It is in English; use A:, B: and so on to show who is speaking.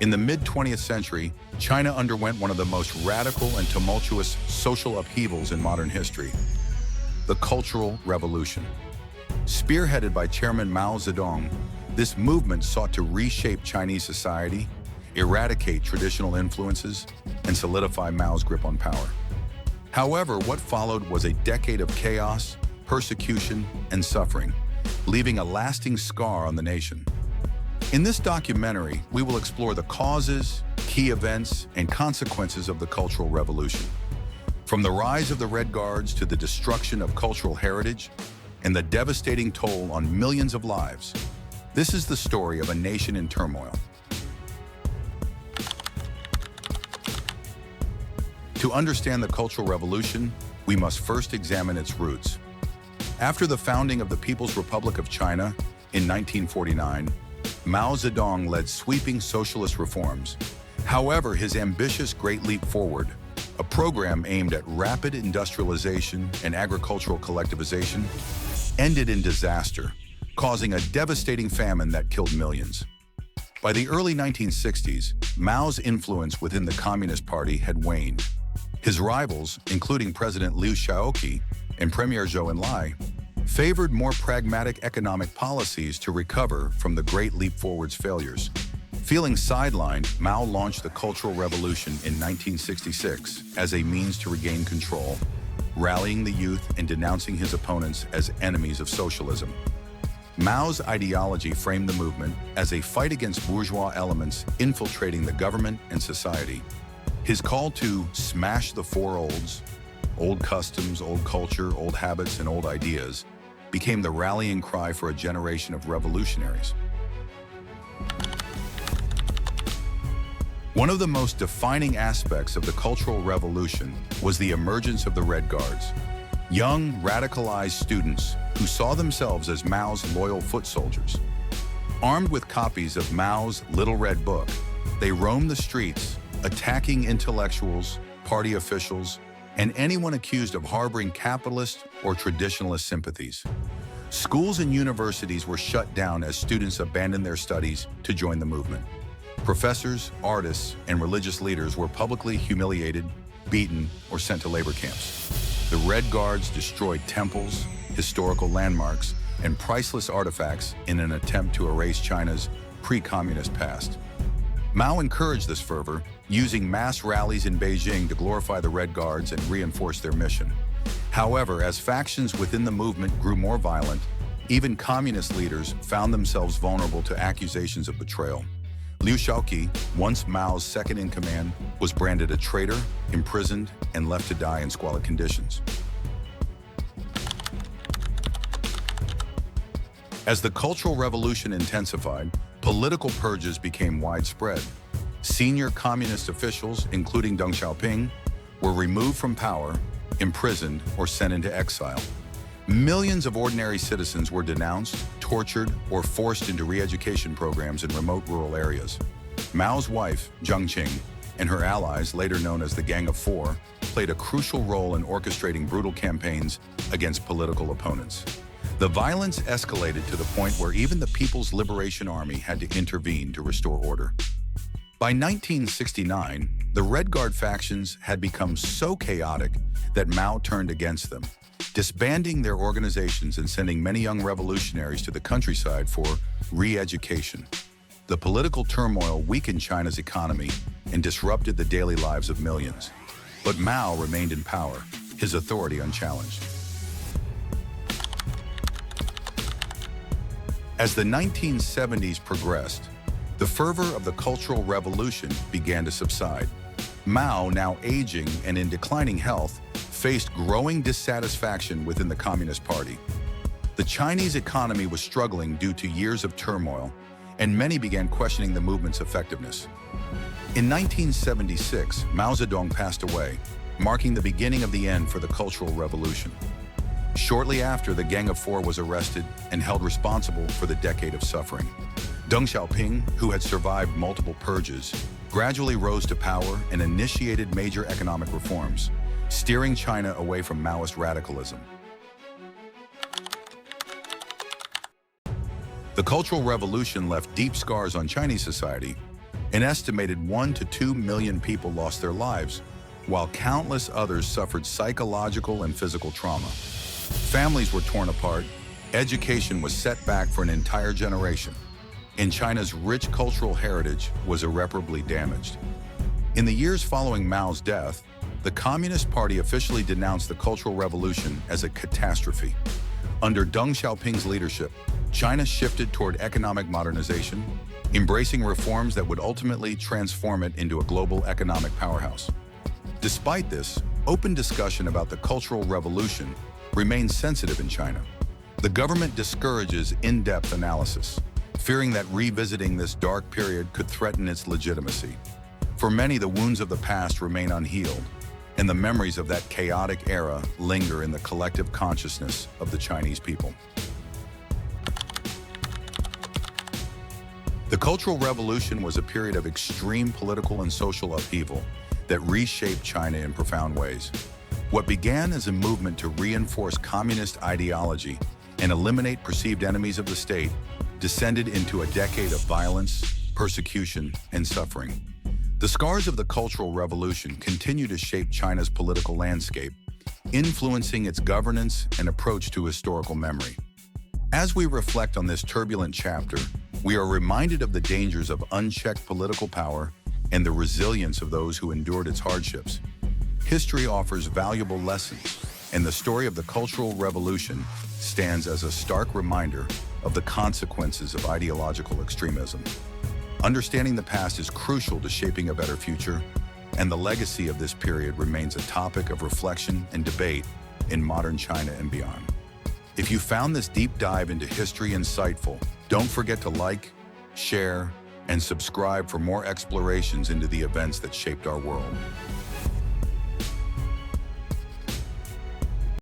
A: In the mid-20th century, China underwent one of the most radical and tumultuous social upheavals in modern history, the Cultural Revolution. Spearheaded by Chairman Mao Zedong, this movement sought to reshape Chinese society, eradicate traditional influences, and solidify Mao's grip on power. However, what followed was a decade of chaos, persecution, and suffering, leaving a lasting scar on the nation. In this documentary, we will explore the causes, key events, and consequences of the Cultural Revolution. From the rise of the Red Guards to the destruction of cultural heritage and the devastating toll on millions of lives, this is the story of a nation in turmoil. To understand the Cultural Revolution, we must first examine its roots. After the founding of the People's Republic of China in 1949, Mao Zedong led sweeping socialist reforms. However, his ambitious Great Leap Forward, a program aimed at rapid industrialization and agricultural collectivization, ended in disaster, causing a devastating famine that killed millions. By the early 1960s, Mao's influence within the Communist Party had waned. His rivals, including President Liu Shaoqi and Premier Zhou Enlai, favored more pragmatic economic policies to recover from the Great Leap Forward's failures. Feeling sidelined, Mao launched the Cultural Revolution in 1966 as a means to regain control, rallying the youth and denouncing his opponents as enemies of socialism. Mao's ideology framed the movement as a fight against bourgeois elements infiltrating the government and society. His call to smash the four olds, old customs, old culture, old habits, and old ideas, became the rallying cry for a generation of revolutionaries. One of the most defining aspects of the Cultural Revolution was the emergence of the Red Guards, young, radicalized students who saw themselves as Mao's loyal foot soldiers. Armed with copies of Mao's Little Red Book, they roamed the streets, attacking intellectuals, party officials, and anyone accused of harboring capitalist or traditionalist sympathies. Schools and universities were shut down as students abandoned their studies to join the movement. Professors, artists, and religious leaders were publicly humiliated, beaten, or sent to labor camps. The Red Guards destroyed temples, historical landmarks, and priceless artifacts in an attempt to erase China's pre-communist past. Mao encouraged this fervor, using mass rallies in Beijing to glorify the Red Guards and reinforce their mission. However, as factions within the movement grew more violent, even communist leaders found themselves vulnerable to accusations of betrayal. Liu Shaoqi, once Mao's second-in-command, was branded a traitor, imprisoned, and left to die in squalid conditions. As the Cultural Revolution intensified, political purges became widespread. Senior communist officials, including Deng Xiaoping, were removed from power, imprisoned, or sent into exile. Millions of ordinary citizens were denounced, tortured, or forced into re-education programs in remote rural areas. Mao's wife, Jiang Qing, and her allies, later known as the Gang of Four, played a crucial role in orchestrating brutal campaigns against political opponents. The violence escalated to the point where even the People's Liberation Army had to intervene to restore order. By 1969, the Red Guard factions had become so chaotic that Mao turned against them, disbanding their organizations and sending many young revolutionaries to the countryside for re-education. The political turmoil weakened China's economy and disrupted the daily lives of millions. But Mao remained in power, his authority unchallenged. As the 1970s progressed, the fervor of the Cultural Revolution began to subside. Mao, now aging and in declining health, faced growing dissatisfaction within the Communist Party. The Chinese economy was struggling due to years of turmoil, and many began questioning the movement's effectiveness. In 1976, Mao Zedong passed away, marking the beginning of the end for the Cultural Revolution. Shortly after, the Gang of Four was arrested and held responsible for the decade of suffering. Deng Xiaoping, who had survived multiple purges, gradually rose to power and initiated major economic reforms, steering China away from Maoist radicalism. The Cultural Revolution left deep scars on Chinese society, An estimated 1 to 2 million people lost their lives, while countless others suffered psychological and physical trauma. Families were torn apart, education was set back for an entire generation, and China's rich cultural heritage was irreparably damaged. In the years following Mao's death, the Communist Party officially denounced the Cultural Revolution as a catastrophe. Under Deng Xiaoping's leadership, China shifted toward economic modernization, embracing reforms that would ultimately transform it into a global economic powerhouse. Despite this, open discussion about the Cultural Revolution remains sensitive in China. The government discourages in-depth analysis, fearing that revisiting this dark period could threaten its legitimacy. For many, the wounds of the past remain unhealed, and the memories of that chaotic era linger in the collective consciousness of the Chinese people. The Cultural Revolution was a period of extreme political and social upheaval that reshaped China in profound ways. What began as a movement to reinforce communist ideology and eliminate perceived enemies of the state descended into a decade of violence, persecution, and suffering. The scars of the Cultural Revolution continue to shape China's political landscape, influencing its governance and approach to historical memory. As we reflect on this turbulent chapter, we are reminded of the dangers of unchecked political power and the resilience of those who endured its hardships. History offers valuable lessons, and the story of the Cultural Revolution stands as a stark reminder of the consequences of ideological extremism. Understanding the past is crucial to shaping a better future, and the legacy of this period remains a topic of reflection and debate in modern China and beyond. If you found this deep dive into history insightful, don't forget to like, share, and subscribe for more explorations into the events that shaped our world.